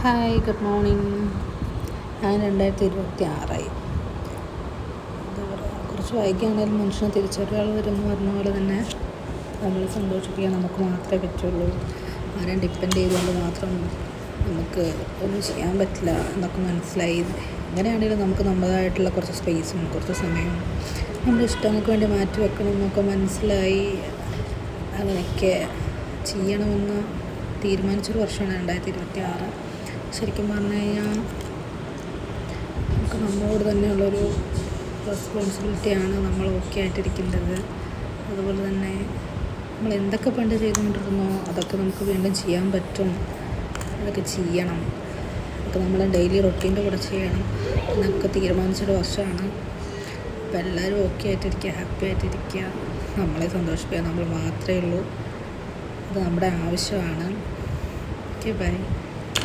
Hi, good morning. ഞാൻ 2026 എന്താ പറയുക, കുറച്ച് വൈകിയാണെങ്കിലും മനുഷ്യന് തിരിച്ചറിവുകൾ വരുമെന്ന് പറഞ്ഞ പോലെ തന്നെ നമ്മൾ സന്തോഷിപ്പിക്കാൻ നമുക്ക് മാത്രമേ പറ്റുള്ളൂ. ആരെയും ഡിപ്പെൻഡ് ചെയ്തുകൊണ്ട് മാത്രം നമുക്ക് ഒന്നും ചെയ്യാൻ പറ്റില്ല എന്നൊക്കെ മനസ്സിലായി. എങ്ങനെയാണെങ്കിലും നമുക്ക് നമ്മുടേതായിട്ടുള്ള കുറച്ച് സ്പേസും കുറച്ച് സമയവും നമ്മുടെ ഇഷ്ടങ്ങൾക്ക് വേണ്ടി മാറ്റി വെക്കണം എന്നൊക്കെ മനസ്സിലായി. അങ്ങനെയൊക്കെ ചെയ്യണമെന്ന് തീരുമാനിച്ചൊരു വർഷമാണ് 2026. ശരിക്കും പറഞ്ഞു കഴിഞ്ഞാൽ നമുക്ക് നമ്മളോട് തന്നെയുള്ളൊരു റെസ്പോൺസിബിലിറ്റിയാണ് നമ്മൾ ഓക്കെ ആയിട്ടിരിക്കേണ്ടത്. അതുപോലെ തന്നെ നമ്മൾ എന്തൊക്കെ പണ്ട് ചെയ്തുകൊണ്ടിരുന്നോ അതൊക്കെ നമുക്ക് വീണ്ടും ചെയ്യാൻ പറ്റും. അതൊക്കെ ചെയ്യണം. അതൊക്കെ നമ്മൾ ഡെയിലി റൊട്ടീൻ്റെ കൂടെ ചെയ്യണം എന്നൊക്കെ തീരുമാനിച്ചൊരു വർഷമാണ്. അപ്പോൾ എല്ലാവരും ഓക്കെ ആയിട്ടിരിക്കുക, ഹാപ്പി ആയിട്ടിരിക്കുക, നമ്മളെ സന്തോഷിപ്പിക്കുക. നമ്മൾ മാത്രമേ ഉള്ളൂ. അത് നമ്മുടെ ആവശ്യമാണ്. Okay, by.